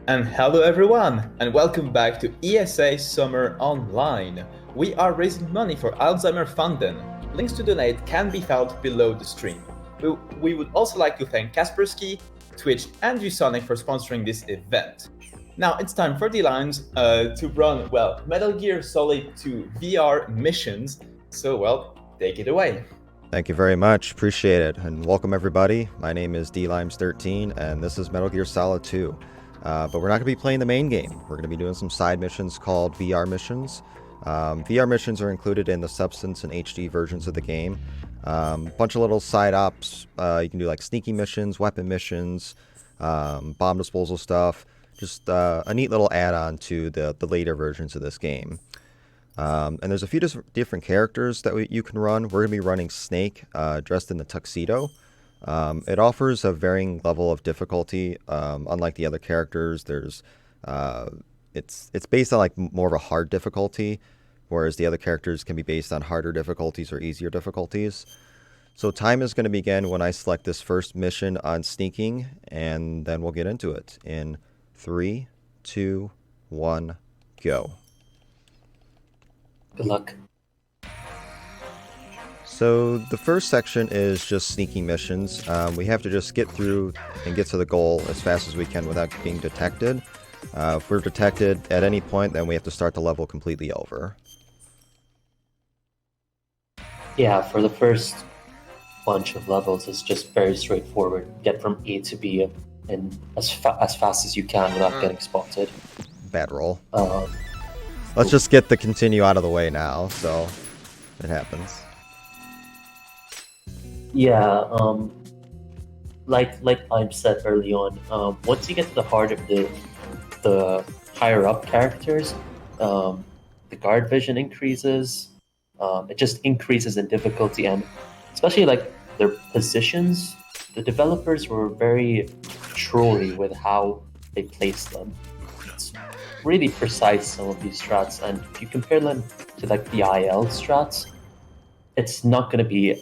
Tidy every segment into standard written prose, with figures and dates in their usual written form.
And hello everyone, and welcome back to ESA Summer Online. We are raising money for Alzheimer Funding. Links to donate can be found below the stream. We would also like to thank Kaspersky, Twitch, and VSonic for sponsoring this event. Now it's time for the Lines to run, Metal Gear Solid 2 VR missions. So, take it away. Thank you very much. Appreciate it. And welcome everybody. My name is DLimes13 and this is Metal Gear Solid 2. But we're not going to be playing the main game. We're going to be doing some side missions called VR missions. VR missions are included in the Substance and HD versions of the game. Bunch of little side ops. You can do like sneaky missions, weapon missions, bomb disposal stuff. Just a neat little add-on to the later versions of this game. And there's a few different characters that you can run. We're going to be running Snake, dressed in the Tuxedo. It offers a varying level of difficulty. Unlike the other characters, it's based on like more of a hard difficulty, whereas the other characters can be based on harder difficulties or easier difficulties. So time is going to begin when I select this first mission on sneaking, and then we'll get into it in 3, 2, 1, go. Good luck. So the first section is just sneaking missions. We have to just get through and get to the goal as fast as we can without being detected. If we're detected at any point, then we have to start the level completely over. Yeah, for the first bunch of levels, it's just very straightforward. Get from A to B and as fast as you can without getting spotted. Bad roll. Let's just get the continue out of the way now, so it happens. Yeah, like I said early on, once you get to the heart of the higher up characters, the guard vision increases. It just increases in difficulty, and especially like their positions. The developers were very trolly with how they placed them. It's really precise, some of these strats, and if you compare them to like the IL strats, it's not going to be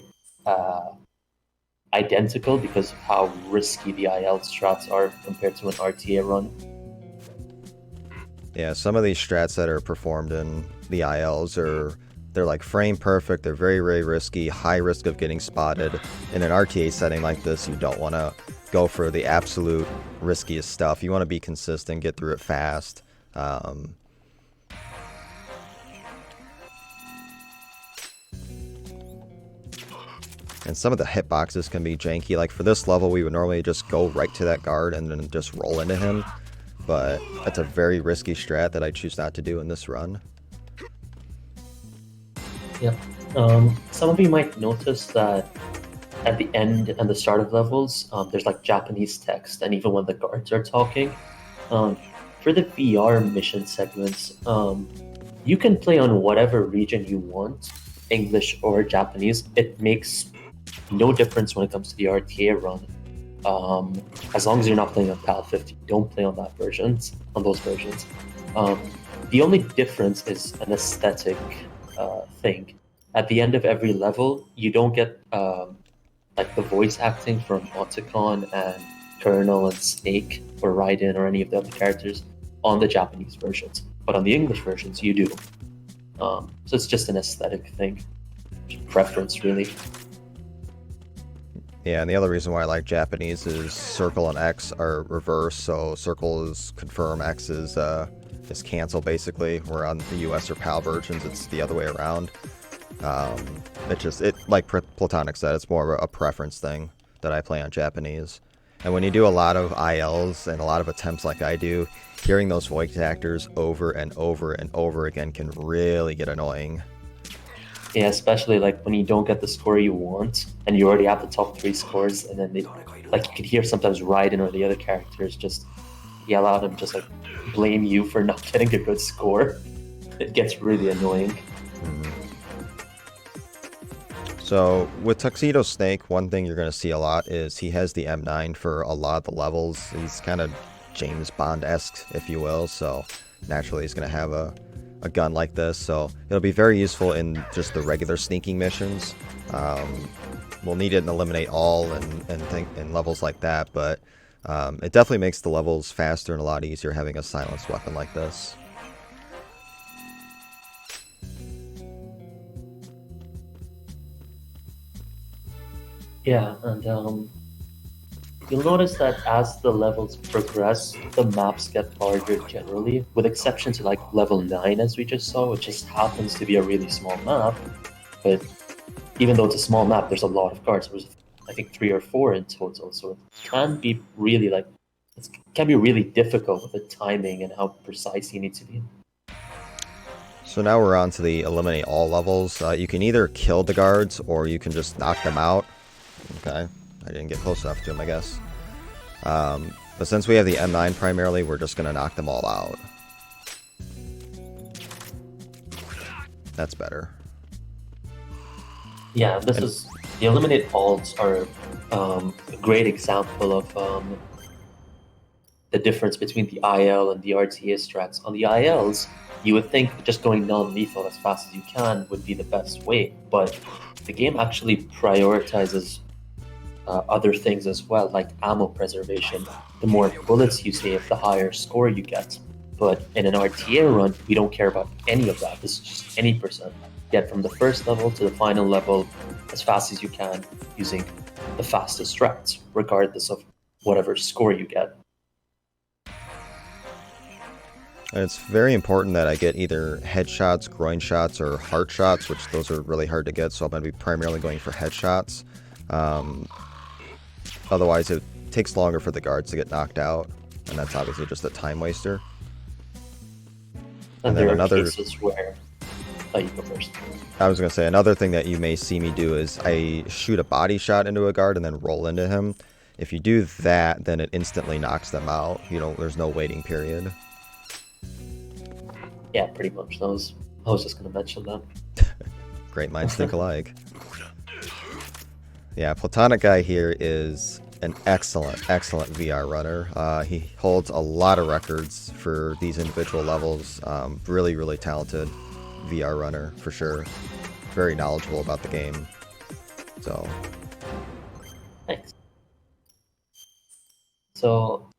identical because of how risky the IL strats are compared to an RTA run. Yeah, some of these strats that are performed in the ILs they're like frame perfect, they're very, very risky, high risk of getting spotted. In an RTA setting like this, you don't want to go for the absolute riskiest stuff. You want to be consistent, get through it fast. And some of the hitboxes can be janky. Like for this level, we would normally just go right to that guard and then just roll into him. But that's a very risky strat that I choose not to do in this run. Yep. Some of you might notice that at the end and the start of levels, there's like Japanese text, and even when the guards are talking. For the VR mission segments, you can play on whatever region you want, English or Japanese. It makes no difference when it comes to the RTA run. As long as you're not playing on PAL 50, don't play on those versions. The only difference is an aesthetic thing. At the end of every level, you don't get like the voice acting from Otacon and Colonel and Snake or Raiden or any of the other characters on the Japanese versions, but on the English versions you do. So it's just an aesthetic thing, preference really. Yeah, and the other reason why I like Japanese is circle and X are reversed, so circle is confirm, X is cancel basically, where on the US or PAL versions it's the other way around. Like Platonic said, it's more of a preference thing that I play on Japanese. And when you do a lot of ILs and a lot of attempts like I do, hearing those voice actors over and over and over again can really get annoying. Yeah, especially like when you don't get the score you want and you already have the top 3 scores, and then you could hear sometimes Raiden or the other characters just yell out and just like blame you for not getting a good score. It gets really annoying. Mm-hmm. So with Tuxedo Snake, one thing you're going to see a lot is he has the M9 for a lot of the levels. He's kind of James Bond-esque, if you will, so naturally he's going to have a gun like this, so it'll be very useful in just the regular sneaking missions. We'll need it in Eliminate All and levels like that, but It definitely makes the levels faster and a lot easier having a silenced weapon like this. Yeah, and you'll notice that as the levels progress, the maps get larger generally, with exception to like level 9 as we just saw, which just happens to be a really small map. But even though it's a small map, there's a lot of guards. There's I think 3 or 4 in total, so it can be really it can be really difficult with the timing and how precise you need to be. So now we're on to the eliminate all levels. You can either kill the guards or you can just knock them out. Okay, I didn't get close enough to them, I guess. But since we have the M9 primarily, we're just going to knock them all out. That's better. Yeah, this is the eliminate alls are a great example of the difference between the IL and the RTA strats. On the ILs, you would think just going non-lethal as fast as you can would be the best way, but the game actually prioritizes other things as well, like ammo preservation. The more bullets you save, the higher score you get. But in an RTA run, we don't care about any of that. This is just any percent. Get from the first level to the final level as fast as you can using the fastest strats, regardless of whatever score you get. And it's very important that I get either headshots, groin shots, or heart shots, which those are really hard to get, so I'm going to be primarily going for headshots. Otherwise, it takes longer for the guards to get knocked out, and that's obviously just a time waster. And there are cases where... Oh, you go first. I was going to say, another thing that you may see me do is I shoot a body shot into a guard and then roll into him. If you do that, then it instantly knocks them out. You know, there's no waiting period. Yeah, pretty much. I was just going to mention that. Great minds think alike. Yeah, Platonic Guy here is an excellent VR runner. He holds a lot of records for these individual levels. Really, really talented VR runner, for sure. Very knowledgeable about the game. So... Thanks. So,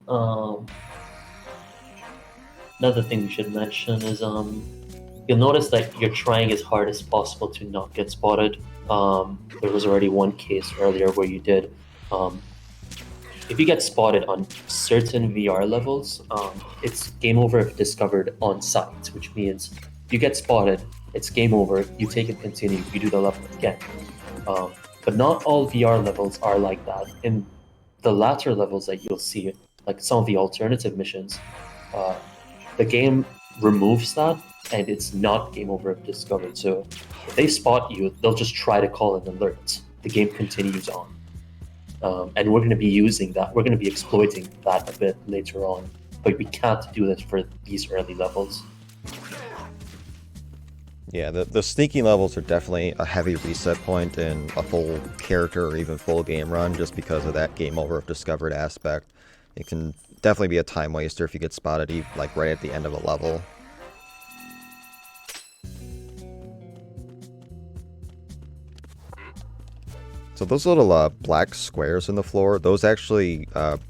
another thing we should mention is you'll notice that you're trying as hard as possible to not get spotted. There was already one case earlier where you did. If you get spotted on certain VR levels, it's game over if discovered on site, which means if you get spotted, it's game over, you take and continue, you do the level again. But not all VR levels are like that. In the latter levels that you'll see, like some of the alternative missions, the game removes that, and it's not game over if discovered. So if they spot you, they'll just try to call an alert. The game continues on. And we're going to be using that. We're going to be exploiting that a bit later on. But we can't do this for these early levels. Yeah, the sneaky levels are definitely a heavy reset point in a full character or even full game run, just because of that game over if discovered aspect. It can definitely be a time waster if you get spotted like right at the end of a level. So those little black squares in the floor, those actually, that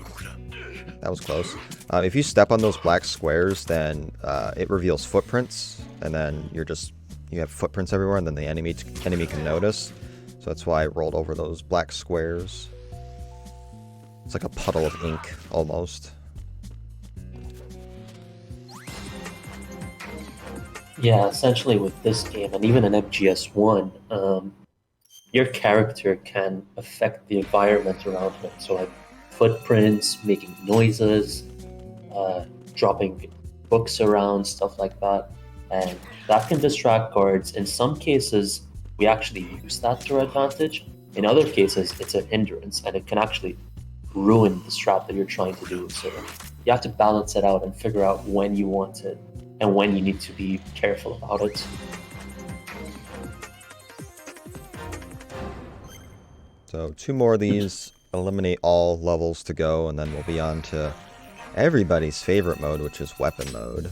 was close. If you step on those black squares, then it reveals footprints, and then you have footprints everywhere, and then the enemy can notice. So that's why I rolled over those black squares. It's like a puddle of ink, almost. Yeah, essentially with this game, and even in MGS1, your character can affect the environment around him. So like footprints, making noises, dropping books around, stuff like that. And that can distract guards. In some cases, we actually use that to our advantage. In other cases, it's a hindrance, and it can actually ruin the strat that you're trying to do. So you have to balance it out and figure out when you want it and when you need to be careful about it. So 2 more of these, eliminate all levels to go, and then we'll be on to everybody's favorite mode, which is weapon mode.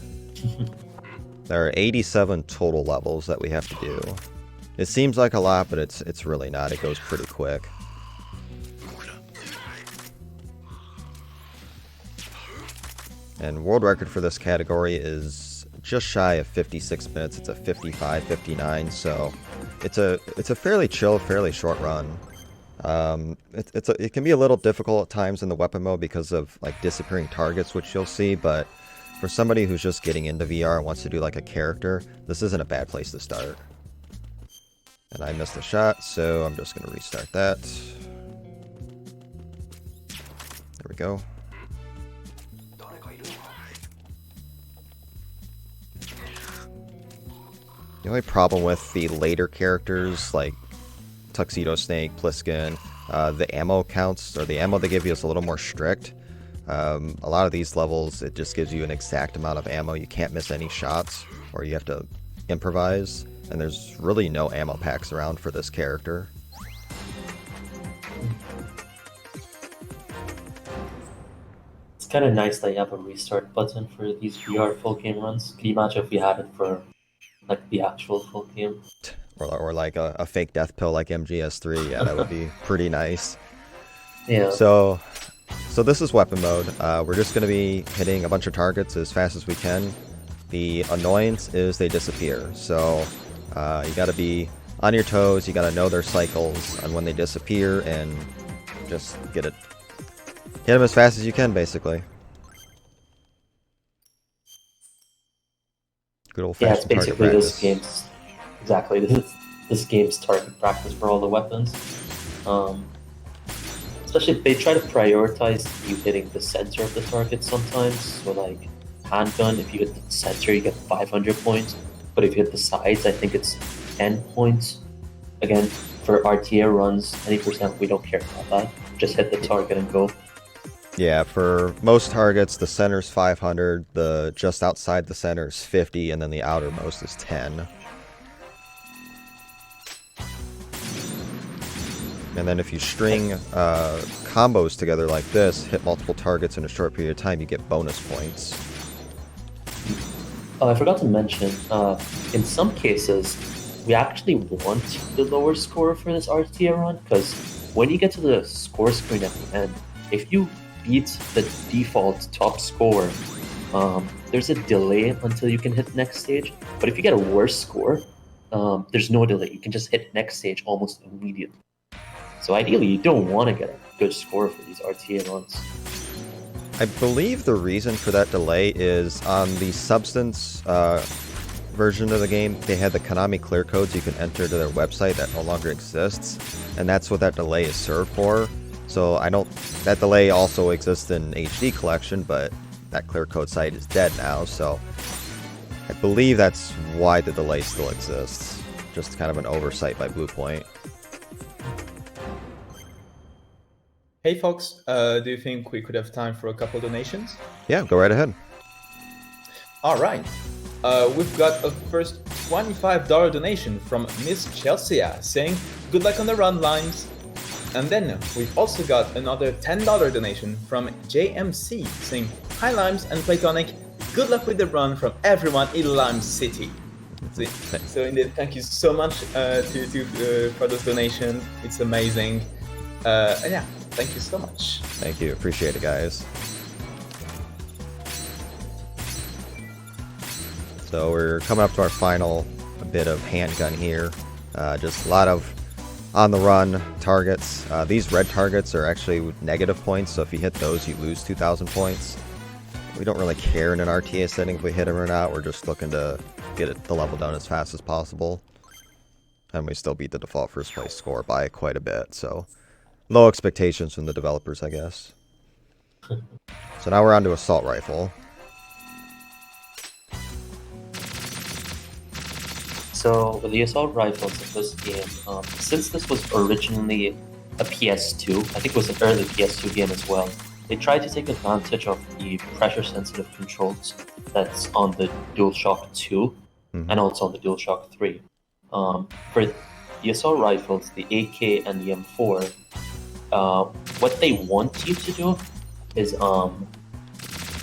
There are 87 total levels that we have to do. It seems like a lot, but it's really not. It goes pretty quick. And world record for this category is just shy of 56 minutes. It's a 55:59, so it's a fairly chill, fairly short run. It can be a little difficult at times in the weapon mode because of like disappearing targets, which you'll see, but for somebody who's just getting into VR and wants to do like a character, this isn't a bad place to start. And I missed a shot, so I'm just gonna restart that. There we go. The only problem with the later characters, like Tuxedo Snake, Pliskin, the ammo counts, or the ammo they give you is a little more strict. A lot of these levels, it just gives you an exact amount of ammo. You can't miss any shots, or you have to improvise, and there's really no ammo packs around for this character. It's kind of nice that you have a restart button for these VR full game runs. Can you imagine if we had it for like the actual full game? Or like a fake death pill like MGS2. Yeah, that would be pretty nice. Yeah. So this is weapon mode. We're just going to be hitting a bunch of targets as fast as we can. The annoyance is they disappear. So you got to be on your toes. You got to know their cycles on when they disappear and just hit them as fast as you can, basically. Good old fashioned it's basically target this practice. game's exactly this game's target practice for all the weapons. Especially if they try to prioritize you hitting the center of the target sometimes. So like handgun, if you hit the center, you get 500 points. But if you hit the sides, I think it's 10 points. Again, for RTA runs, any percent, we don't care about that. Just hit the target and go. Yeah, for most targets, the center's 500, the just outside the center is 50, and then the outermost is 10. And then if you string combos together like this, hit multiple targets in a short period of time, you get bonus points. I forgot to mention, in some cases, we actually want the lower score for this RTA run, because when you get to the score screen at the end, if you beat the default top score, there's a delay until you can hit next stage. But if you get a worse score, there's no delay. You can just hit next stage almost immediately. So ideally, you don't want to get a good score for these RTA runs. I believe the reason for that delay is on the Substance version of the game, they had the Konami clear codes you can enter to their website that no longer exists, and that's what that delay is served for. So that delay also exists in HD Collection, but that clear code site is dead now, so I believe that's why the delay still exists. Just kind of an oversight by Bluepoint. Hey folks, do you think we could have time for a couple donations? Yeah, go right ahead. Alright, we've got a first $25 donation from Miss Chelsea saying, "Good luck on the run, Limes." And then we've also got another $10 donation from JMC saying, "Hi Limes and Playtonic, good luck with the run from everyone in Lime City." So indeed, thank you so much for this donation. It's amazing. And yeah, thank you so much. Thank you. Appreciate it, guys. So we're coming up to our final bit of handgun here. Just a lot of on-the-run targets. These red targets are actually negative points, so if you hit those, you lose 2,000 points. We don't really care in an RTA setting if we hit them or not. We're just looking to get the level done as fast as possible. And we still beat the default first place score by quite a bit, so low expectations from the developers, I guess. So now we're on to Assault Rifle. So with the assault rifles in this game, since this was originally a PS2, I think it was an early PS2 game as well, they tried to take advantage of the pressure-sensitive controls that's on the DualShock 2 and also on the DualShock 3. For the assault rifles, the AK and the M4, what they want you to do is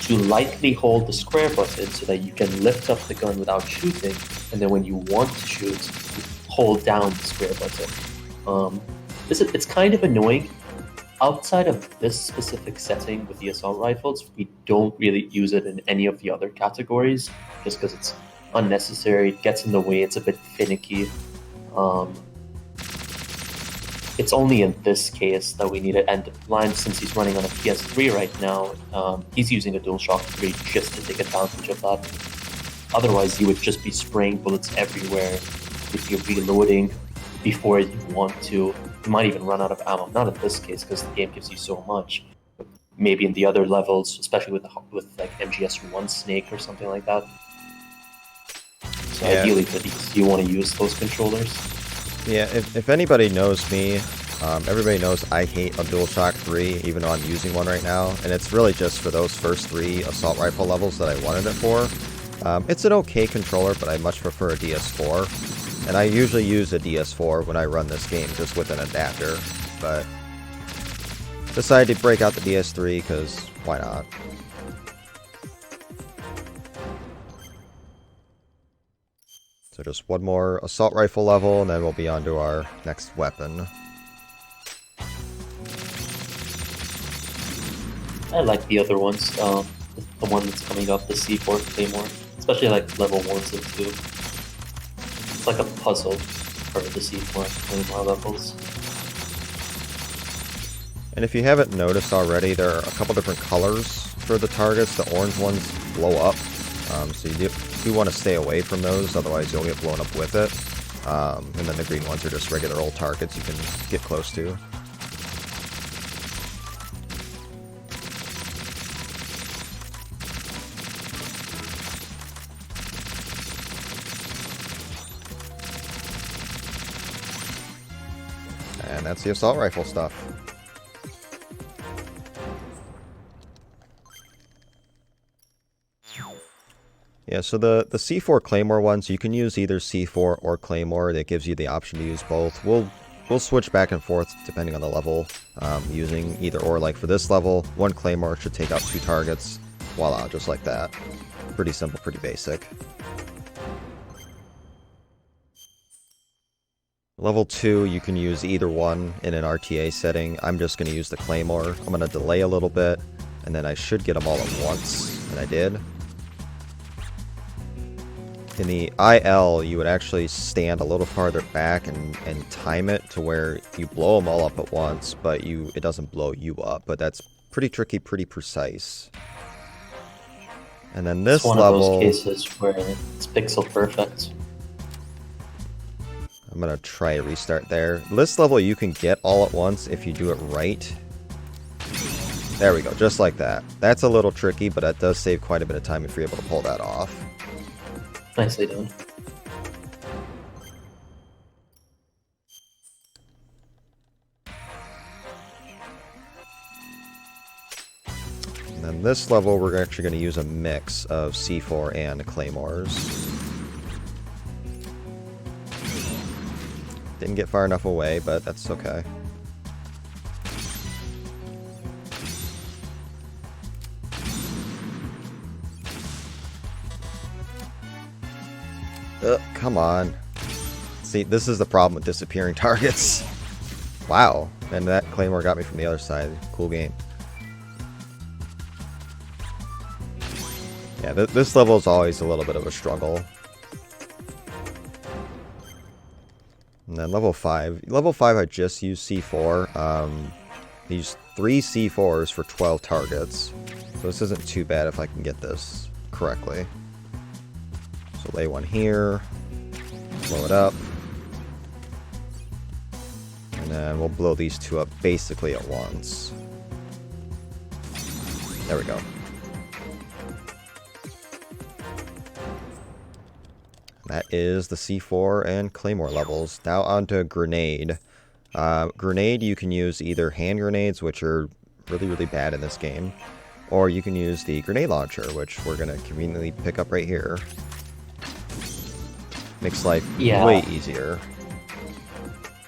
to lightly hold the square button so that you can lift up the gun without shooting, and then when you want to shoot, hold down the square button. It's kind of annoying outside of this specific setting with the assault rifles, we don't really use it in any of the other categories, just because it's unnecessary, it gets in the way, it's a bit finicky. It's only in this case that we need it, and Lime, since he's running on a PS3 right now, he's using a DualShock 3 just to take advantage of that. Otherwise, you would just be spraying bullets everywhere if you're reloading before you want to. You might even run out of ammo. Not in this case, because the game gives you so much. But maybe in the other levels, especially with like MGS1 Snake or something like that. So Yeah. ideally for these, you want to use those controllers. Yeah, if anybody knows me, everybody knows I hate a DualShock 3, even though I'm using one right now, and it's really just for those first 3 assault rifle levels that I wanted it for. It's an okay controller, but I much prefer a DS4, and I usually use a DS4 when I run this game, just with an adapter, but decided to break out the DS3, because why not? So just one more assault rifle level, and then we'll be on to our next weapon. I like the other ones. The one that's coming up, the C4 Claymore. Especially like level 1s and 2. It's like a puzzle for the C4 Claymore levels. And if you haven't noticed already, there are a couple different colors for the targets. The orange ones blow up, so you do want to stay away from those, otherwise you'll get blown up with it. And then the green ones are just regular old targets you can get close to. And that's the assault rifle stuff. Yeah, so the C4 Claymore ones, you can use either C4 or Claymore. That gives you the option to use both. We'll switch back and forth depending on the level, using either or. Like for this level, one Claymore should take out 2 targets. Voila, just like that. Pretty simple, pretty basic. Level 2, you can use either one in an RTA setting. I'm just going to use the Claymore. I'm going to delay a little bit, and then I should get them all at once, and I did. In the IL, you would actually stand a little farther back and time it to where you blow them all up at once, but it doesn't blow you up. But that's pretty tricky, pretty precise. And then this it's level... one of those cases where it's pixel perfect. I'm going to try a restart there. This level you can get all at once if you do it right. There we go, just like that. That's a little tricky, but that does save quite a bit of time if you're able to pull that off. Nicely done. And then this level, we're actually going to use a mix of C4 and Claymores. Didn't get far enough away, but that's okay. Come on. See, this is the problem with disappearing targets. Wow. And that Claymore got me from the other side. Cool game. Yeah, this level is always a little bit of a struggle. And then level 5. Level 5 I just used C4. These 3 C4s for 12 targets. So this isn't too bad if I can get this correctly. So lay one here. Blow it up. And then we'll blow these 2 up basically at once. There we go. That is the C4 and Claymore levels. Now on to Grenade. Grenade, you can use either hand grenades, which are really, really bad in this game, or you can use the grenade launcher, which we're going to conveniently pick up right here. Makes life way easier.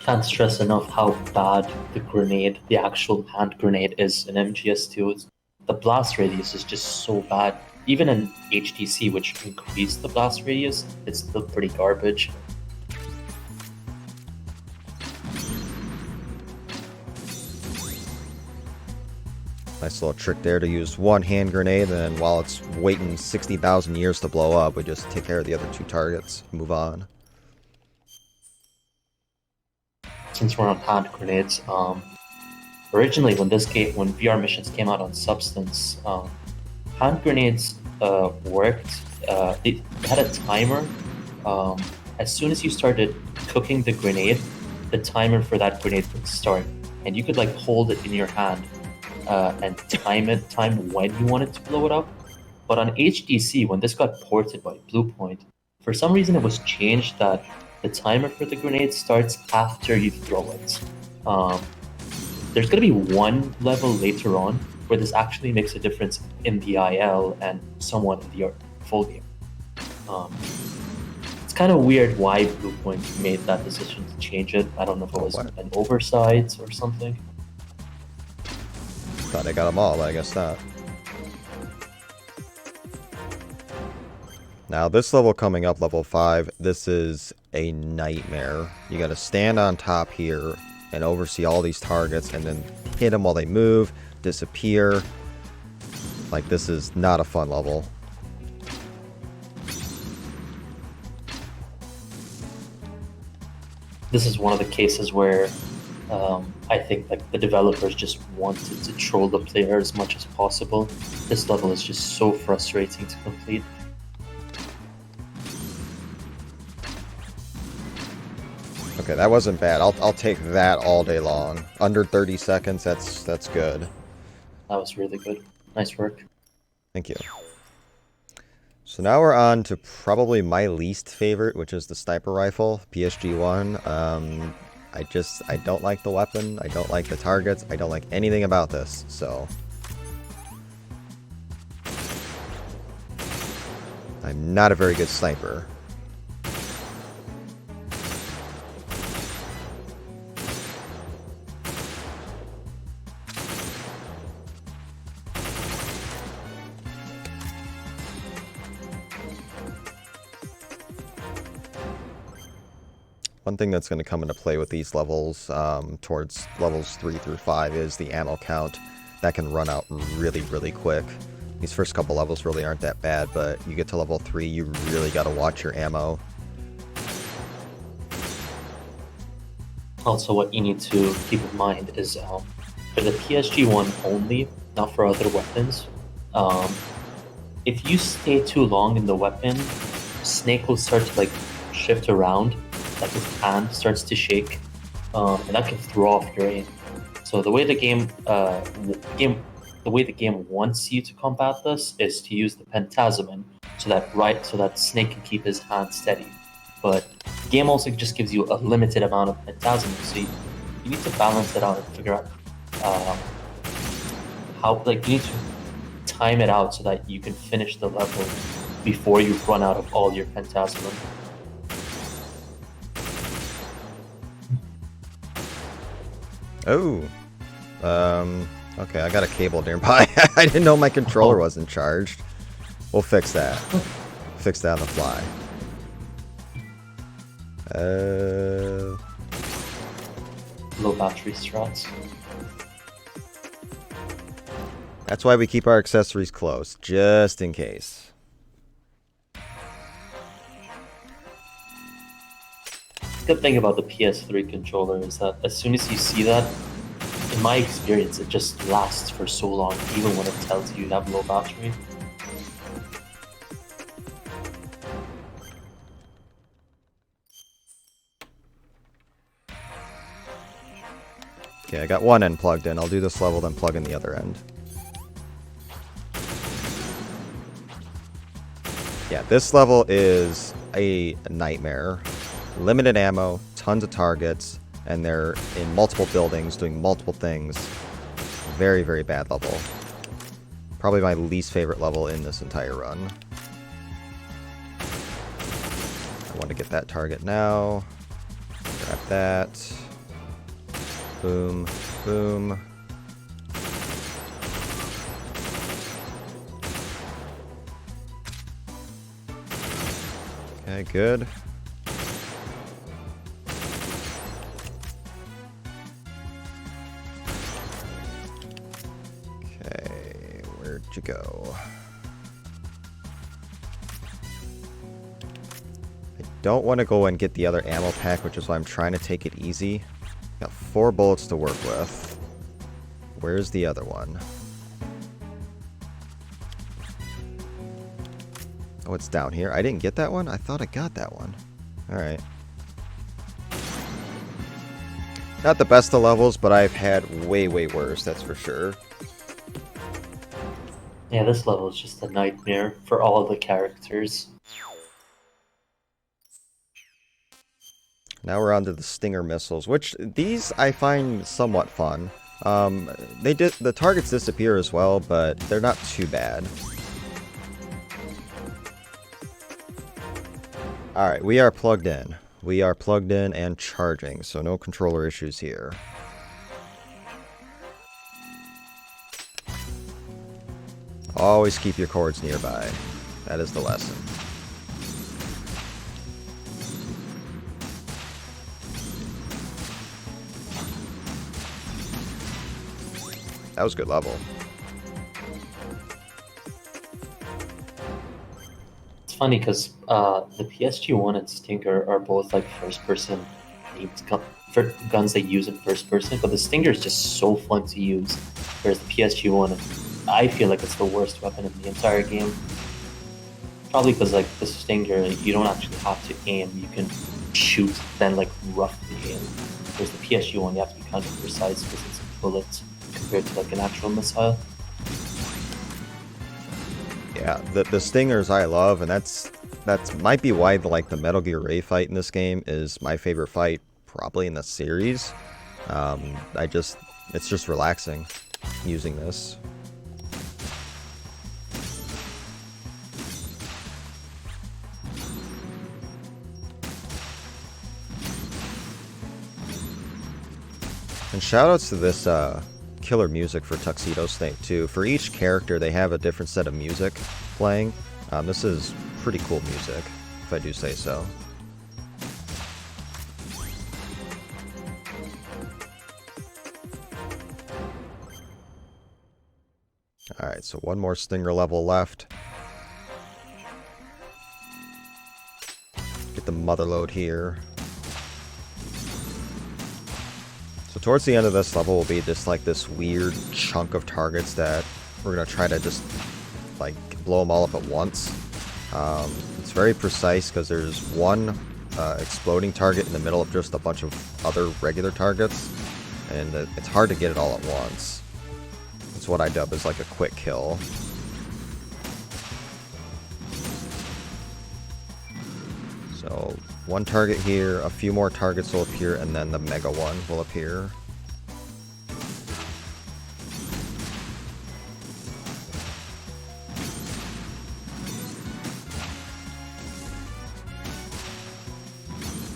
Can't stress enough how bad the grenade, the actual hand grenade, is in MGS2. The blast radius is just so bad. Even in HTC, which increased the blast radius, it's still pretty garbage. Nice little trick there to use one hand grenade, and then while it's waiting 60,000 years to blow up, we just take care of the other 2 targets, move on. Since we're on hand grenades, originally when VR missions came out on Substance, hand grenades worked. They had a timer. As soon as you started cooking the grenade, the timer for that grenade would start, and you could like hold it in your hand and time when you wanted to blow it up. But on HDC, when this got ported by Bluepoint, for some reason it was changed that the timer for the grenade starts after you throw it. There's going to be one level later on where this actually makes a difference in the IL and somewhat in the full game. It's kind of weird why Bluepoint made that decision to change it. I don't know if it was an oversight or something. Thought I got them all, but I guess not. Now this level coming up, level 5, this is a nightmare. You gotta stand on top here and oversee all these targets and then hit them while they move, disappear. Like, this is not a fun level. This is one of the cases where I think like the developers just wanted to troll the player as much as possible. This level is just so frustrating to complete. Okay, that wasn't bad. I'll take that all day long. Under 30 seconds, that's good. That was really good. Nice work. Thank you. So now we're on to probably my least favorite, which is the sniper rifle, PSG-1. I don't like the weapon, I don't like the targets, I don't like anything about this, so... I'm not a very good sniper. One thing that's going to come into play with these levels, towards levels 3 through 5, is the ammo count. That can run out really, really quick. These first couple levels really aren't that bad, but you get to level 3, you really got to watch your ammo. Also, what you need to keep in mind is for the PSG-1 only, not for other weapons, if you stay too long in the weapon, Snake will start to like shift around. Like his hand starts to shake, and that can throw off your aim. So the way the game wants you to combat this is to use the Pentazemin, so that Snake can keep his hand steady. But the game also just gives you a limited amount of Pentazemin, so you need to balance it out and figure out how you need to time it out so that you can finish the level before you run out of all your Pentazemin. Oh, okay, I got a cable nearby. I didn't know my controller wasn't charged. We'll fix that. Fix that on the fly. Low battery strats. That's why we keep our accessories close, just in case. Good thing about the PS3 controller is that as soon as you see that, in my experience, it just lasts for so long, even when it tells you have low battery. Okay, I got one end plugged in. I'll do this level, then plug in the other end. Yeah, this level is a nightmare. Limited ammo, tons of targets, and they're in multiple buildings doing multiple things. Very, very bad level. Probably my least favorite level in this entire run. I want to get that target now. Grab that. Boom, boom. Okay, good. don't want to go and get the other ammo pack, which is why I'm trying to take it easy. Got 4 bullets to work with. Where's the other one? Oh, it's down here. I didn't get that one? I thought I got that one. Alright. Not the best of levels, but I've had way, way worse, that's for sure. Yeah, this level is just a nightmare for all of the characters. Now we're on to the Stinger missiles, which these I find somewhat fun. The targets disappear as well, but they're not too bad. Alright, we are plugged in. We are plugged in and charging, so no controller issues here. Always keep your cords nearby. That is the lesson. That was a good level. It's funny because the PSG1 and Stinger are both like first-person guns they use in first person, but the Stinger is just so fun to use, whereas the PSG1, I feel like it's the worst weapon in the entire game. Probably because like the Stinger, you don't actually have to aim; you can shoot, then like roughly aim. Whereas the PSG1, you have to be kind of precise because it's a bullet compared to like an actual missile. Yeah, the Stingers I love, and that's might be why the Metal Gear Ray fight in this game is my favorite fight probably in the series. It's just relaxing using this. And shoutouts to this killer music for Tuxedo Snake too. For each character, they have a different set of music playing. This is pretty cool music, if I do say so. Alright, so one more Stinger level left. Get the motherload here. So towards the end of this level will be just like this weird chunk of targets that we're going to try to just like blow them all up at once. It's very precise because there's one exploding target in the middle of just a bunch of other regular targets, and it's hard to get it all at once. That's what I dub as like a quick kill. So one target here, a few more targets will appear, and then the mega one will appear.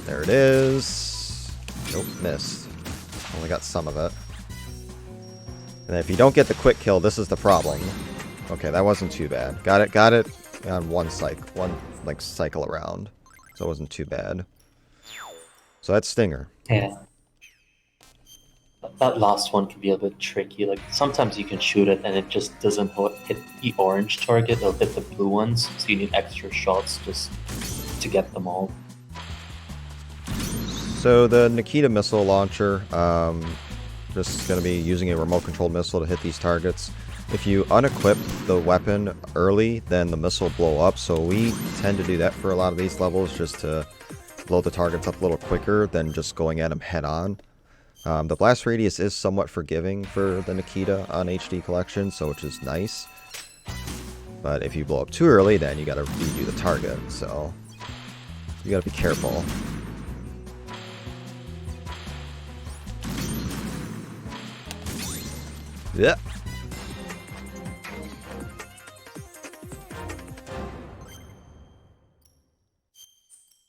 There it is. Nope, missed. Only got some of it. And if you don't get the quick kill, this is the problem. Okay, that wasn't too bad. Got it on one cycle around. So it wasn't too bad. So that's Stinger. Yeah. That last one can be a bit tricky. Like sometimes you can shoot it and it just doesn't hit the orange target, it'll hit the blue ones. So you need extra shots just to get them all. So the Nikita missile launcher, just going to be using a remote controlled missile to hit these targets. If you unequip the weapon early, then the missile will blow up. So we tend to do that for a lot of these levels, just to blow the targets up a little quicker than just going at them head on. The blast radius is somewhat forgiving for the Nikita on HD Collection, so which is nice. But if you blow up too early, then you got to redo the target. So you got to be careful. Yeah.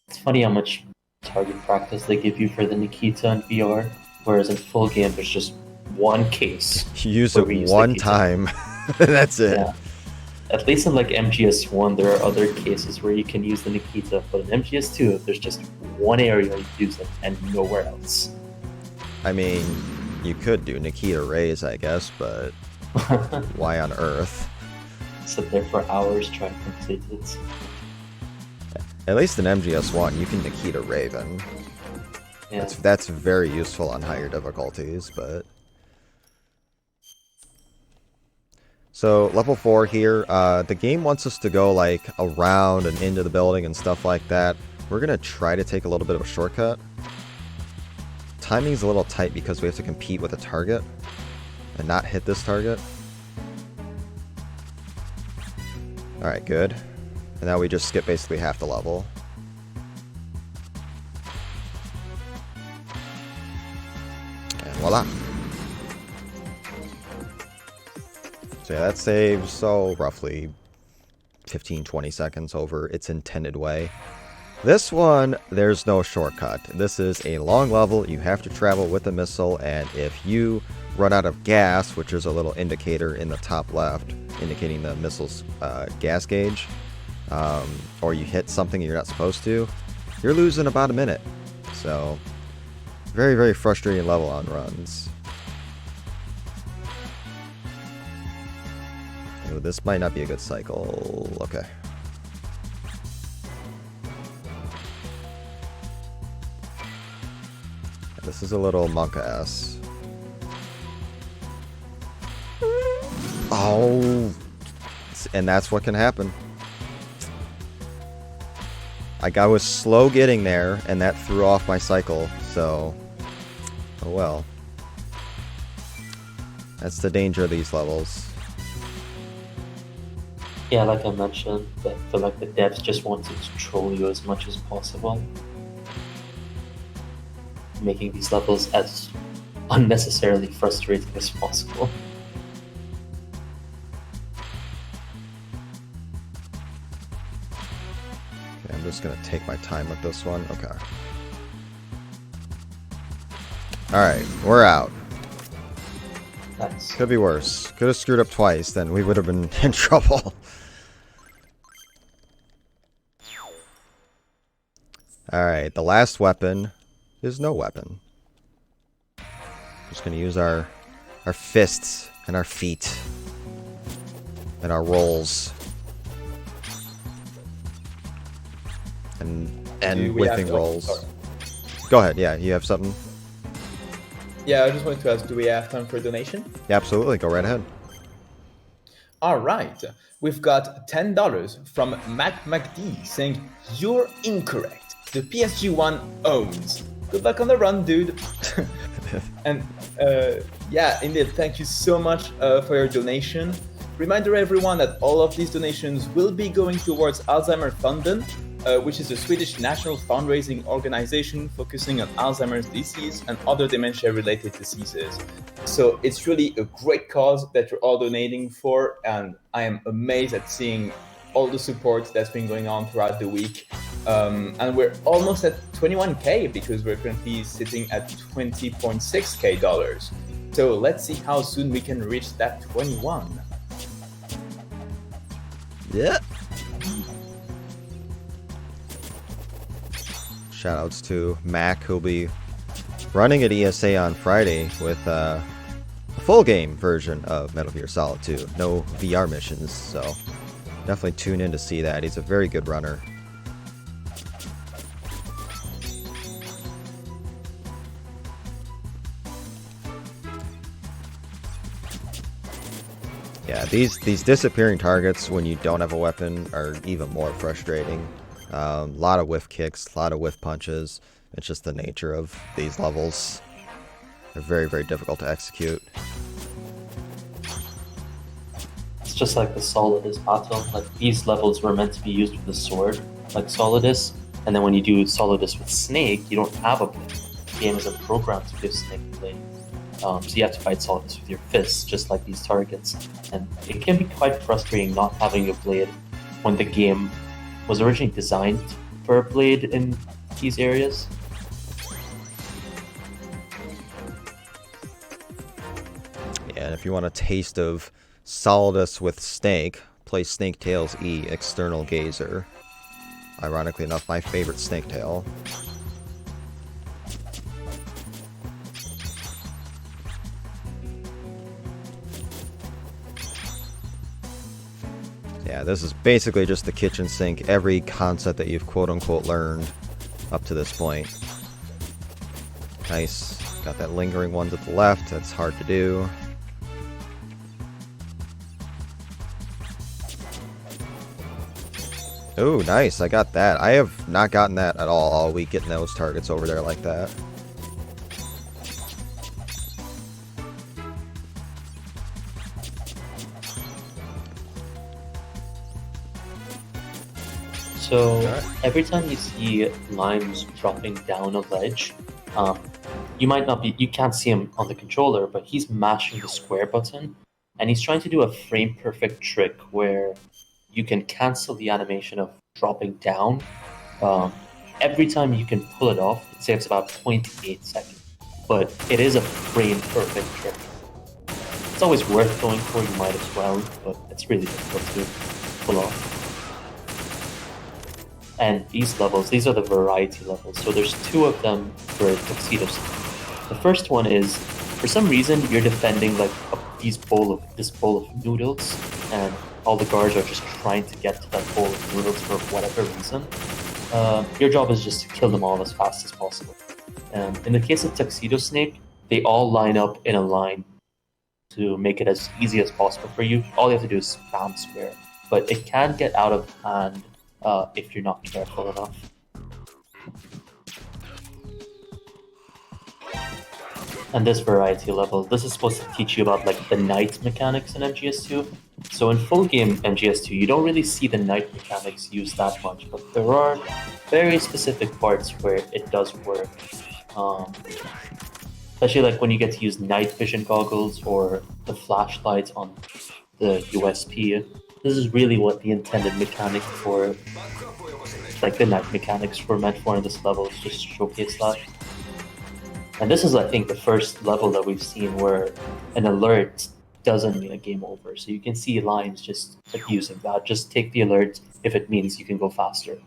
It's funny how much target practice they give you for the Nikita in VR, whereas in full game there's just one case. You use it one time. That's it. Yeah. At least in like MGS1 there are other cases where you can use the Nikita, but in MGS2 there's just one area you use it and nowhere else. I mean, you could do Nikita Rays, I guess, but why on earth? Sit there for hours trying to complete it. At least in MGS1, you can Nikita Raven. Yeah. That's very useful on higher difficulties, but... So, level 4 here, the game wants us to go, like, around and into the building and stuff like that. We're gonna try to take a little bit of a shortcut. Timing's a little tight because we have to compete with a target and not hit this target. Alright, good. And now we just skip basically half the level. And voila! So yeah, that saves, roughly 15-20 seconds over its intended way. This one, there's no shortcut. This is a long level, you have to travel with a missile, and if you run out of gas, which is a little indicator in the top left, indicating the missile's gas gauge, or you hit something you're not supposed to, you're losing about a minute. So, very, very frustrating level on runs. Ooh, this might not be a good cycle. Okay. This is a little monk-ass. Oh! And that's what can happen. Like, I was slow getting there, and that threw off my cycle, so... Oh well. That's the danger of these levels. Yeah, like I mentioned, I feel like the devs just want to troll you as much as possible, making these levels as unnecessarily frustrating as possible. Okay, I'm just gonna take my time with this one. Okay. Alright, we're out. Nice. Could be worse. Could have screwed up twice, then we would have been in trouble. Alright, the last weapon is no weapon. Just gonna use our fists and our feet and our rolls and whiffing rolls. Sorry. Go ahead, yeah, you have something? Yeah, I just wanted to ask, do we have time for a donation? Yeah, absolutely, go right ahead. All right, we've got $10 from MacD saying, "You're incorrect. The PSG1 owns. Good luck on the run, dude." And yeah, indeed, thank you so much for your donation. Reminder everyone that all of these donations will be going towards Alzheimerfonden, which is a Swedish national fundraising organization focusing on Alzheimer's disease and other dementia-related diseases. So it's really a great cause that you're all donating for, and I am amazed at seeing all the support that's been going on throughout the week. And we're almost at 21K because we're currently sitting at $20.6K dollars. So let's see how soon we can reach that 21. Yeah. Shoutouts to Mac, who'll be running at ESA on Friday with a full game version of Metal Gear Solid 2. No VR missions, so definitely tune in to see that. He's a very good runner. Yeah, these disappearing targets when you don't have a weapon are even more frustrating. A lot of whiff kicks, a lot of whiff punches. It's just the nature of these levels. They're very, very difficult to execute. It's just like the Solidus battle. Like, these levels were meant to be used with a sword, like Solidus, and then when you do Solidus with Snake, you don't have a blade. The game isn't programmed to give Snake a blade. So you have to fight Solidus with your fists, just like these targets. And it can be quite frustrating not having a blade when the game was originally designed for a blade in these areas. Yeah, and if you want a taste of Solidus with Snake, play Snake Tails E External Gazer. Ironically enough, my favorite Snake Tail. Yeah, Yeah, this is basically just the kitchen sink, every concept that you've quote-unquote learned up to this point. Nice. Got that lingering one to the left, that's hard to do. Oh, nice, I got that. I have not gotten that at all week, getting those targets over there like that. So every time you see Limes dropping down a ledge, you can't see him on the controller, but he's mashing the square button, and he's trying to do a frame perfect trick where you can cancel the animation of dropping down. Every time you can pull it off, it saves about 0.8 seconds, but it is a frame perfect trick. It's always worth going for, you might as well, but it's really difficult to pull off. And these levels, these are the variety levels. So there's 2 of them for Tuxedo. The first one is, for some reason, you're defending like this bowl of noodles, and all the guards are just trying to get to that bowl of noodles for whatever reason. Your job is just to kill them all as fast as possible. In the case of Tuxedo Snake, they all line up in a line to make it as easy as possible for you. All you have to do is spam square, but it can get out of hand if you're not careful enough. And this variety level, this is supposed to teach you about like the knight mechanics in MGS2. So in full game MGS2, you don't really see the knight mechanics used that much, but there are very specific parts where it does work. Especially like when you get to use night vision goggles or the flashlights on the USP. This is really what the intended mechanic for, like the night mechanics were meant for in this level, is just showcase that. And this is, I think, the first level that we've seen where an alert doesn't mean a game over. So you can see Limes just abusing that. Just take the alert if it means you can go faster.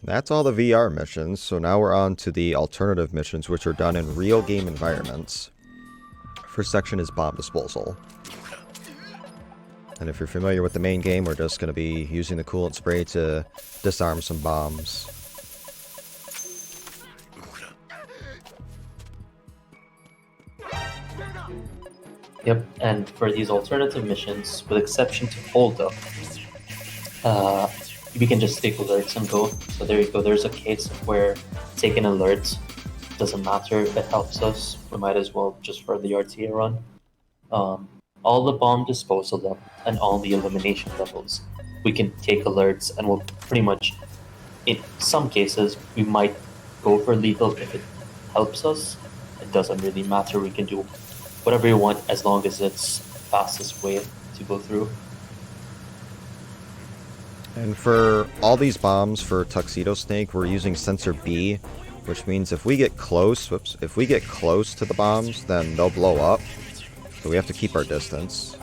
That's all the VR missions, so now we're on to the alternative missions, which are done in real game environments. First section is bomb disposal. And if you're familiar with the main game, we're just going to be using the coolant spray to disarm some bombs. Yep, and for these alternative missions, with exception to Hold Up, we can just take alerts and go. So there you go, there's a case where taking alerts doesn't matter if it helps us. We might as well just for the RTA run. All the bomb disposal levels and all the elimination levels, we can take alerts and we'll pretty much, in some cases, we might go for lethal if it helps us. It doesn't really matter, we can do whatever you want as long as it's the fastest way to go through. And for all these bombs for Tuxedo Snake, we're using sensor B, which means if we get close, if we get close to the bombs, then they'll blow up. So we have to keep our distance.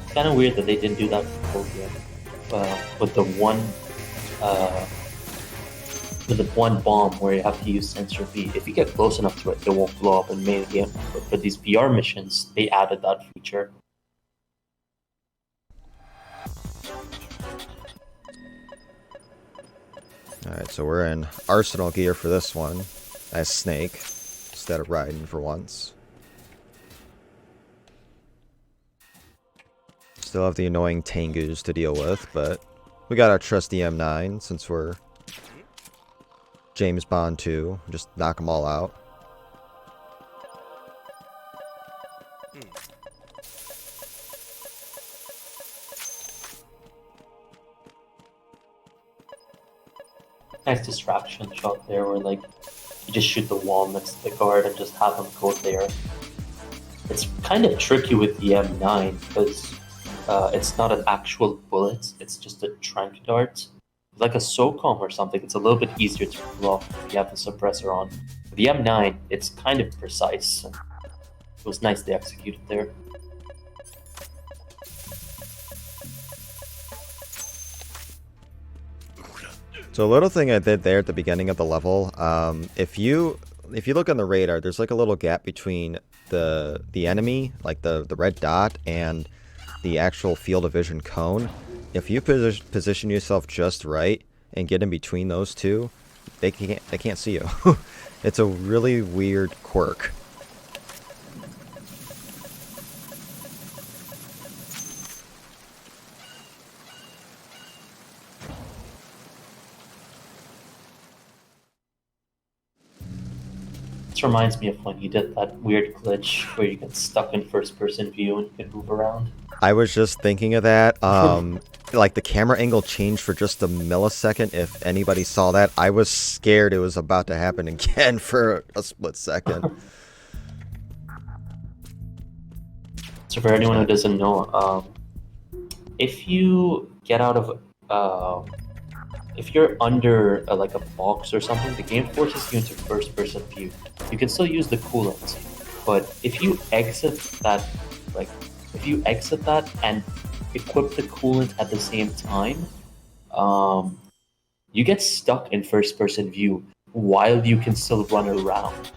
It's kind of weird that they didn't do that for full game. With the one bomb where you have to use sensor B. If you get close enough to it, it won't blow up in main game. But for these VR missions, they added that feature. Alright, so we're in Arsenal gear for this one, as Snake, instead of Raiden for once. Still have the annoying Tengus to deal with, but we got our trusty M9 since we're James Bond 2. Just knock them all out. Nice distraction shot there where like you just shoot the wall next to the guard and just have them go there. It's kind of tricky with the M9 because it's not an actual bullet, it's just a trank dart. Like a SOCOM or something, it's a little bit easier to pull off if you have the suppressor on. The M9, it's kind of precise. It was nice they executed there. So a little thing I did there at the beginning of the level, if you if you look on the radar, there's like a little gap between the enemy, like the red dot, and the actual field of vision cone. If you position yourself just right and get in between those two, they can't see you. It's a really weird quirk. This reminds me of when you did that weird glitch where you get stuck in first-person view and you can move around. I was just thinking of that. Like the camera angle changed for just a millisecond. If anybody saw that, I was scared it was about to happen again for a split second. So for anyone who doesn't know, if you get out of if you're under like a box or something, the game forces you into first-person view. You can still use the coolant, but if you exit that, and equip the coolant at the same time, you get stuck in first-person view while you can still run around.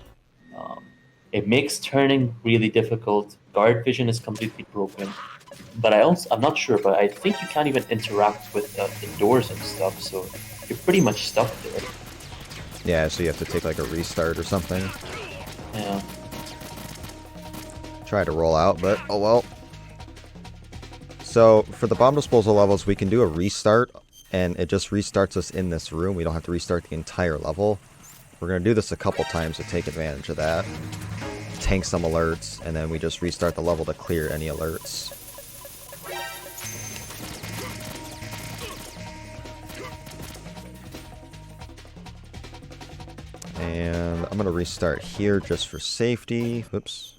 It makes turning really difficult. Guard vision is completely broken. But I'm not sure, but I think you can't even interact with the doors and stuff, so you're pretty much stuck there. Yeah, so you have to take like a restart or something. Yeah. Try to roll out, but oh well. So for the bomb disposal levels, we can do a restart, and it just restarts us in this room. We don't have to restart the entire level. We're going to do this a couple times to take advantage of that. Tank some alerts, and then we just restart the level to clear any alerts. And I'm going to restart here just for safety. Oops.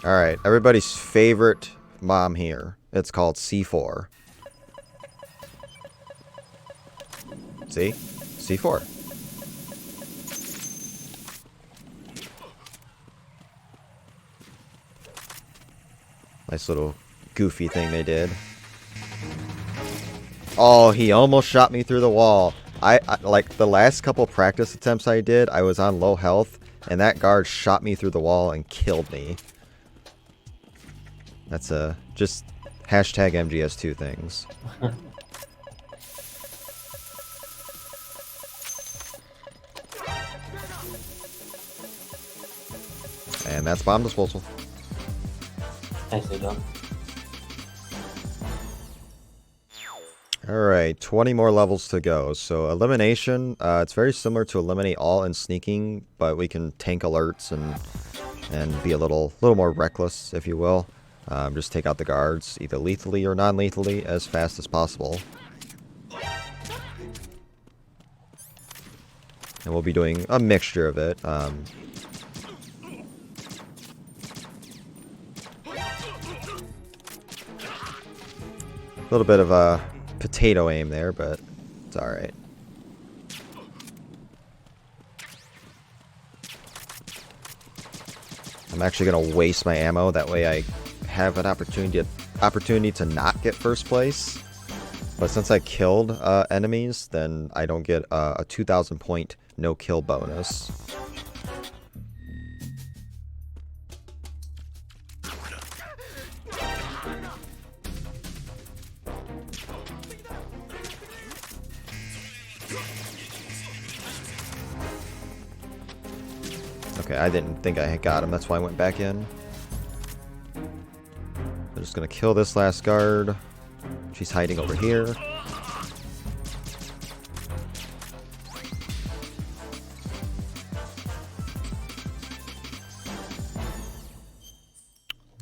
Alright, everybody's favorite bomb here. It's called C4. See? C4. Nice little goofy thing they did. Oh, he almost shot me through the wall. I like the last couple practice attempts I did, I was on low health, and that guard shot me through the wall and killed me. That's just hashtag MGS2 things. And that's bomb disposal. Nicely done. Alright, 20 more levels to go. So elimination, it's very similar to eliminate all in sneaking, but we can tank alerts and be a little more reckless, if you will. Just take out the guards, either lethally or non-lethally, as fast as possible. And we'll be doing a mixture of it. A little bit of a potato aim there, but it's alright. I'm actually going to waste my ammo, that way I have an opportunity to not get first place. But since I killed enemies, then I don't get a 2,000 point no kill bonus. Okay, I didn't think I had got him, that's why I went back in. I'm just gonna kill this last guard. She's hiding over here.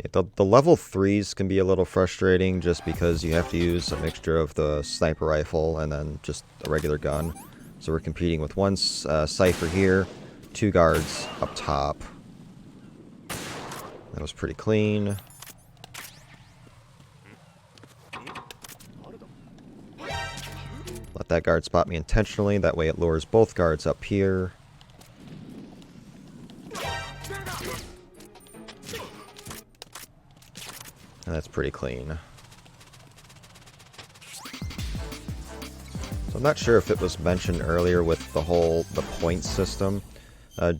Yeah, the level 3s can be a little frustrating just because you have to use a mixture of the sniper rifle and then just a regular gun. So we're competing with one Cypher here, 2 guards up top. That was pretty clean. Let that guard spot me intentionally, that way it lures both guards up here. And that's pretty clean. So I'm not sure if it was mentioned earlier with the point system.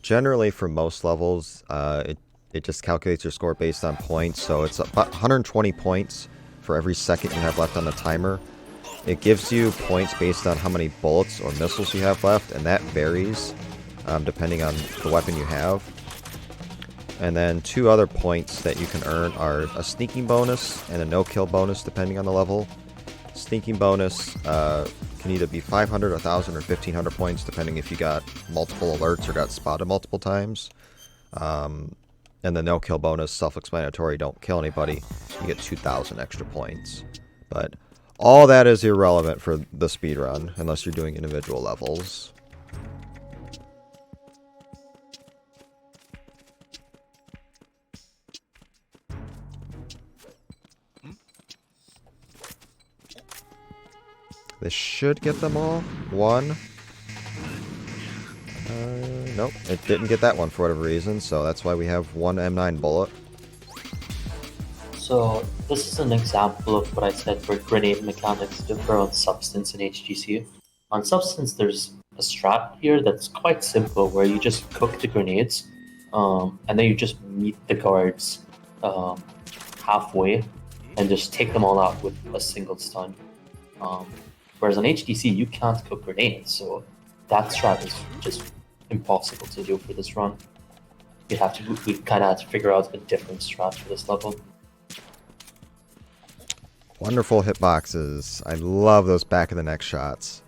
Generally, for most levels, it just calculates your score based on points. So it's about 120 points for every second you have left on the timer. It gives you points based on how many bullets or missiles you have left, and that varies depending on the weapon you have. And then 2 other points that you can earn are a sneaking bonus and a no-kill bonus depending on the level. Sneaking bonus can either be 500, 1,000, or 1,500 points depending if you got multiple alerts or got spotted multiple times. And the no-kill bonus, self-explanatory, don't kill anybody, you get 2,000 extra points. But all that is irrelevant for the speedrun, unless you're doing individual levels. This should get them all. 1. Nope, it didn't get that one for whatever reason, so that's why we have 1 M9 bullet. So this is an example of what I said where grenade mechanics differ on Substance and HGC. On Substance, there's a strat here that's quite simple, where you just cook the grenades, and then you just meet the guards halfway, and just take them all out with a single stun. Whereas on HDC, you can't cook grenades, so that strat is just impossible to do for this run. We kind of had to figure out a different strat for this level. Wonderful hitboxes. I love those back of the neck shots.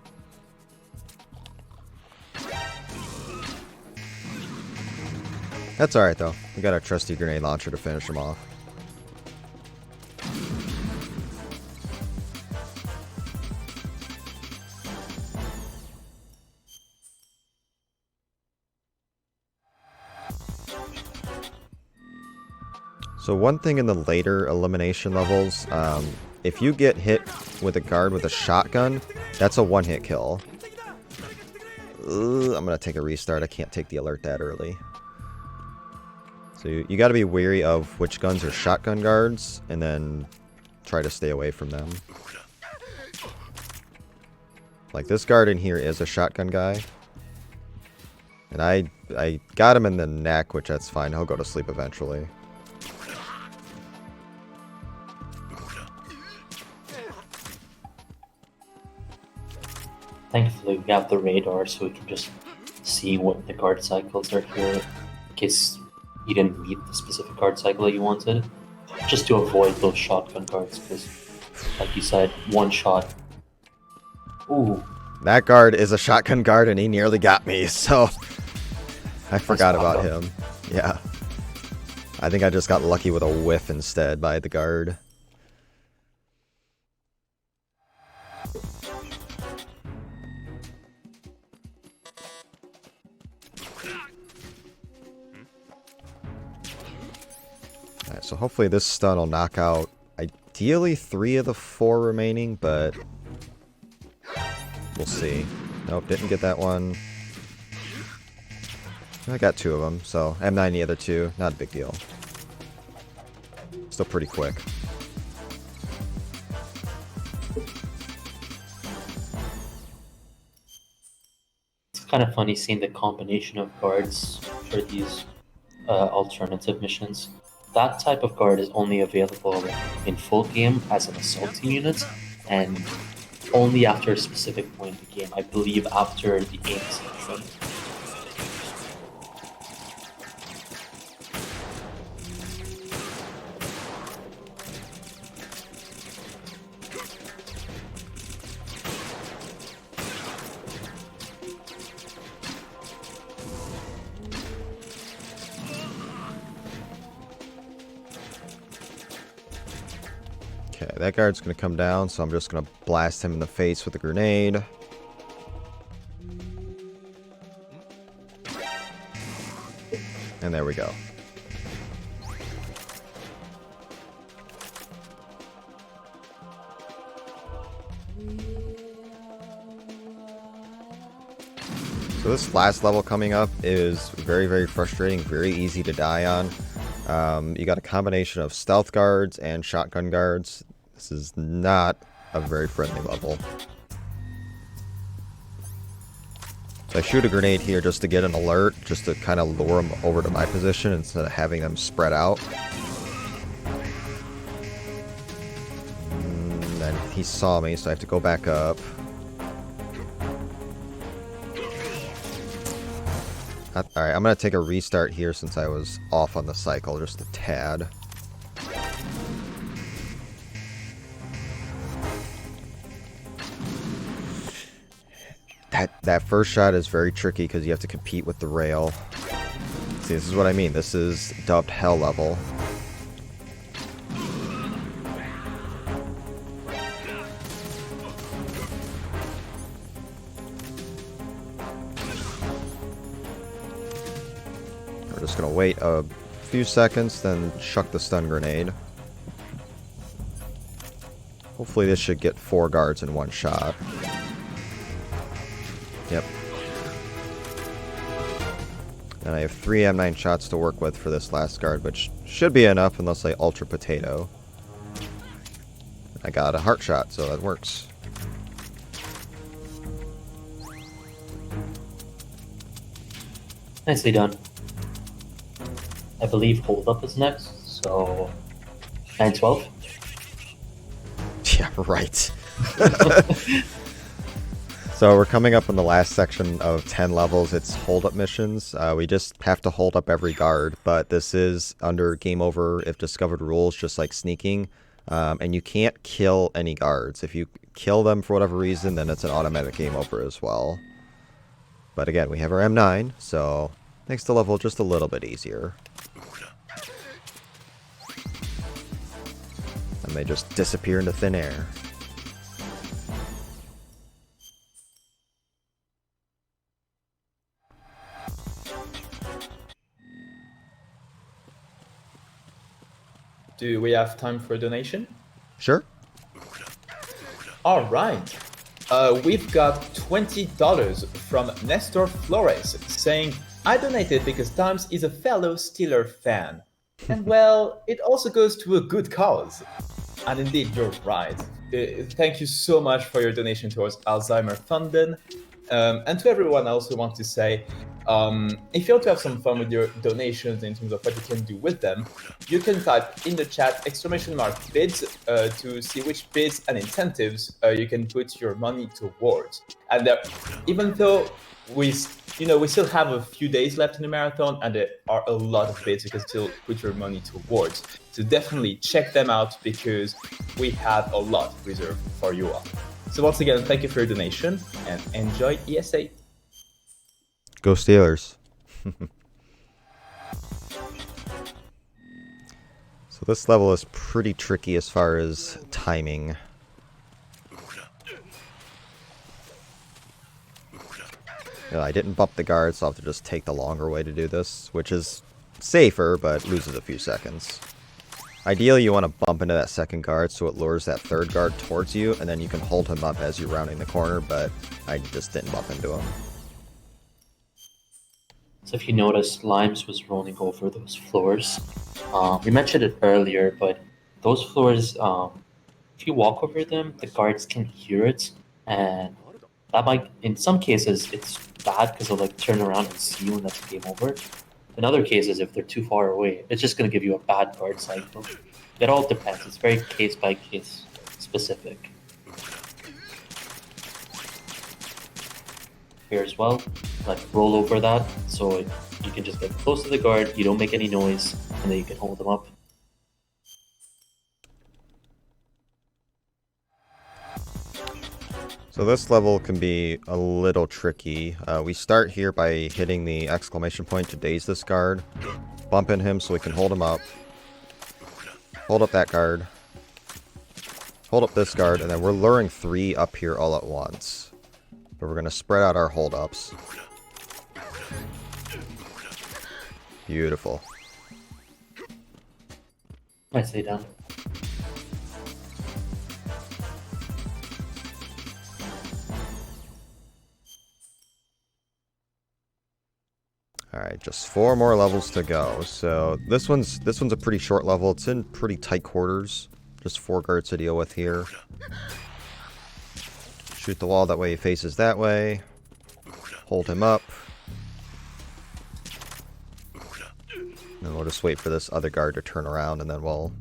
That's alright though. We got our trusty grenade launcher to finish them off. So one thing in the later elimination levels, if you get hit with a guard with a shotgun, that's a one-hit kill. I'm going to take a restart. I can't take the alert that early. So you got to be wary of which guns are shotgun guards, and then try to stay away from them. Like this guard in here is a shotgun guy. And I got him in the neck, which that's fine. He'll go to sleep eventually. Thankfully, we have the radar, so we can just see what the guard cycles are here, in case you didn't meet the specific guard cycle that you wanted. Just to avoid those shotgun guards, because, like you said, one shot. Ooh. That guard is a shotgun guard, and he nearly got me, so I forgot about him. Yeah. I think I just got lucky with a whiff instead by the guard. Alright, so hopefully this stun will knock out ideally 3 of the 4 remaining, but we'll see. Nope, didn't get that one. I got 2 of them, so M9 the other 2, not a big deal. Still pretty quick. It's kind of funny seeing the combination of guards for these alternative missions. That type of guard is only available in full game as an assaulting unit, and only after a specific point in the game, I believe after the aim section. Okay, that guard's going to come down, so I'm just going to blast him in the face with a grenade. And there we go. So this last level coming up is very, very frustrating, very easy to die on. You got a combination of stealth guards and shotgun guards. This is not a very friendly level. So I shoot a grenade here just to get an alert, just to kind of lure them over to my position instead of having them spread out. And then he saw me, so I have to go back up. Alright, I'm going to take a restart here since I was off on the cycle just a tad. That first shot is very tricky because you have to compete with the rail. See, this is what I mean. This is dubbed hell level. We're just going to wait a few seconds, then chuck the stun grenade. Hopefully this should get 4 guards in one shot. Yep. And I have 3 M9 shots to work with for this last guard, which should be enough unless I Ultra Potato. I got a heart shot, so that works. Nicely done. I believe hold up is next, so 9-12. Yeah, right. So we're coming up on the last section of 10 levels. It's hold-up missions. We just have to hold up every guard, but this is under game over if discovered rules, just like sneaking. And you can't kill any guards. If you kill them for whatever reason, then it's an automatic game over as well. But again, we have our M9, so makes the level just a little bit easier. And they just disappear into thin air. Do we have time for a donation? Sure. All right. We've got $20 from Nestor Flores saying, I donated because Times is a fellow Steeler fan. And well, it also goes to a good cause. And indeed, you're right. Thank you so much for your donation towards Alzheimer Funding. And to everyone else who wants to say, if you want to have some fun with your donations in terms of what you can do with them, you can type in the chat !bids to see which bids and incentives you can put your money towards. And even though we still have a few days left in the marathon and there are a lot of bids you can still put your money towards. So definitely check them out because we have a lot reserved for you all. So once again, thank you for your donation and enjoy ESA. Go Steelers. So this level is pretty tricky as far as timing. I didn't bump the guard, so I'll have to just take the longer way to do this, which is safer, but loses a few seconds. Ideally, you want to bump into that second guard so it lures that third guard towards you, and then you can hold him up as you're rounding the corner, but I just didn't bump into him. So if you notice, Limes was rolling over those floors. We mentioned it earlier, but those floors, if you walk over them, the guards can hear it, and that might, in some cases, it's bad because they'll like turn around and see you and that's game over. In other cases, if they're too far away, it's just going to give you a bad guard cycle. It all depends. It's very case by case specific. Here as well, like roll over that so you can just get close to the guard, you don't make any noise, and then you can hold them up. So this level can be a little tricky. We start here by hitting the exclamation point to daze this guard, bumping him so we can hold him up, hold up that guard, hold up this guard, and then we're luring 3 up here all at once. But we're going to spread out our hold-ups. Beautiful. Nicely done. Alright, just 4 more levels to go. So this one's a pretty short level. It's in pretty tight quarters. Just 4 guards to deal with here. Shoot the wall, that way he faces that way. Hold him up. And we'll just wait for this other guard to turn around, and then we'll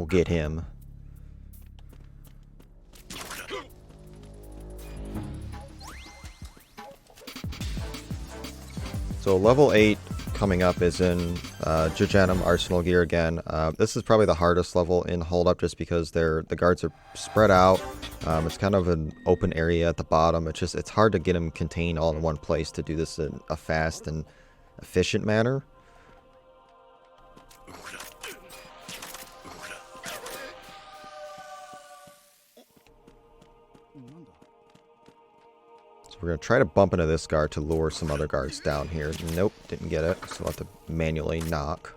get him. So level 8 coming up is in Jujannum Arsenal Gear again. This is probably the hardest level in Hold Up just because the guards are spread out. It's kind of an open area at the bottom. It's hard to get them contained all in one place to do this in a fast and efficient manner. We're going to try to bump into this guard to lure some other guards down here. Nope, didn't get it, so we'll have to manually knock.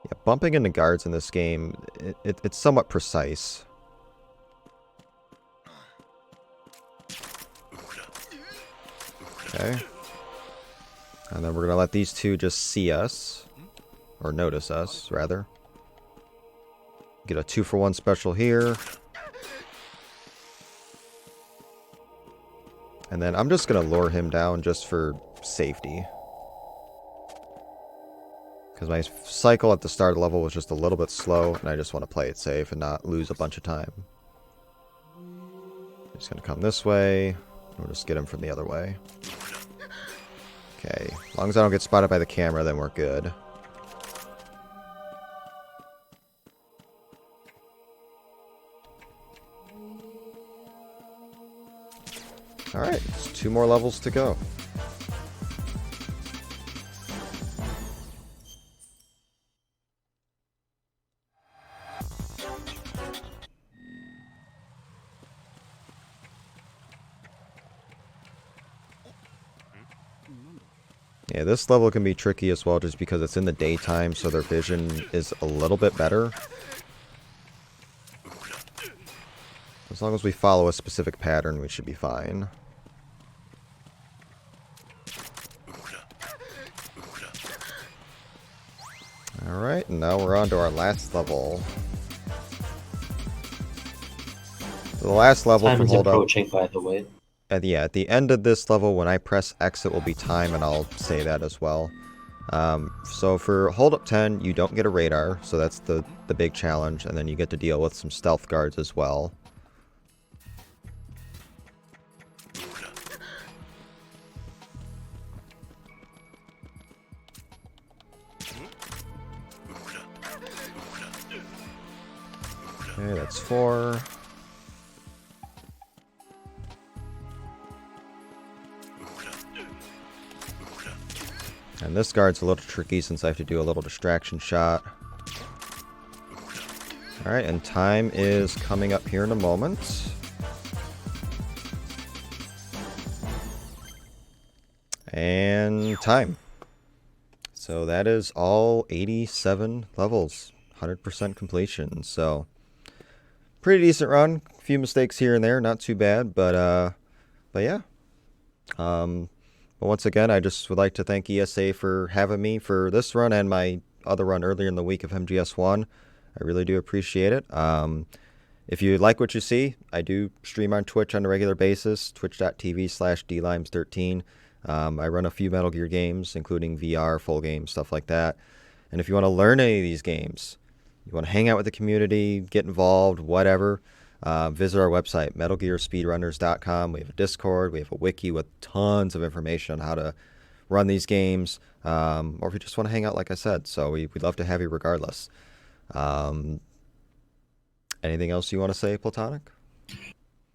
Yeah, bumping into guards in this game, it's somewhat precise. Okay. And then we're going to let these two just see us. Or notice us, rather. Get a 2-for-1 special here. And then I'm just going to lure him down just for safety. Because my cycle at the start of the level was just a little bit slow, and I just want to play it safe and not lose a bunch of time. He's going to come this way. We'll just get him from the other way. Okay, as long as I don't get spotted by the camera, then we're good. Alright, it's 2 more levels to go. Yeah, this level can be tricky as well just because it's in the daytime, so their vision is a little bit better. As long as we follow a specific pattern, we should be fine. Alright, and now we're on to our last level. So the last level Time from is Hold Up. approaching, by the way. Yeah, at the end of this level, when I press X, it will be time, and I'll say that as well. So for Hold Up 10, you don't get a radar, so that's the big challenge, and then you get to deal with some stealth guards as well. Okay, that's 4. And this guard's a little tricky since I have to do a little distraction shot. Alright, and time is coming up here in a moment. And time. So that is all 87 levels. 100% completion. So pretty decent run. A few mistakes here and there, not too bad, but yeah. But once again, I just would like to thank ESA for having me for this run and my other run earlier in the week of MGS1. I really do appreciate it. If you like what you see, I do stream on Twitch on a regular basis, twitch.tv/dlimes13. I run a few Metal Gear games, including VR, full games, stuff like that. And if you want to learn any of these games, you want to hang out with the community, get involved, whatever, visit our website, metalgearspeedrunners.com. We have a Discord, we have a Wiki with tons of information on how to run these games, or if you just want to hang out, like I said. So we'd love to have you regardless. Anything else you want to say, Platonic?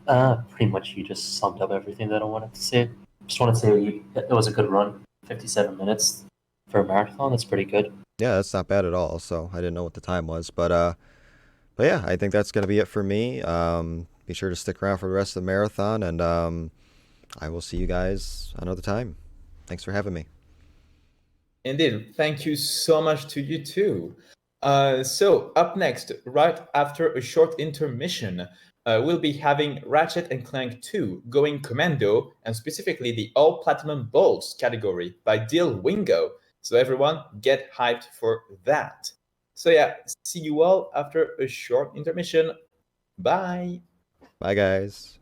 Pretty much you just summed up everything that I wanted to say. Just want to say it was a good run. 57 minutes for a marathon, that's pretty good. Yeah, that's not bad at all. So I didn't know what the time was, but yeah, I think that's gonna be it for me. Be sure to stick around for the rest of the marathon, and I will see you guys another time. Thanks for having me. Indeed, thank you so much to you too. So up next, right after a short intermission, we'll be having Ratchet and Clank 2 going commando, and specifically the All Platinum Bolts category by Dil Wingo. So everyone, get hyped for that. So yeah, see you all after a short intermission. Bye! Bye, guys.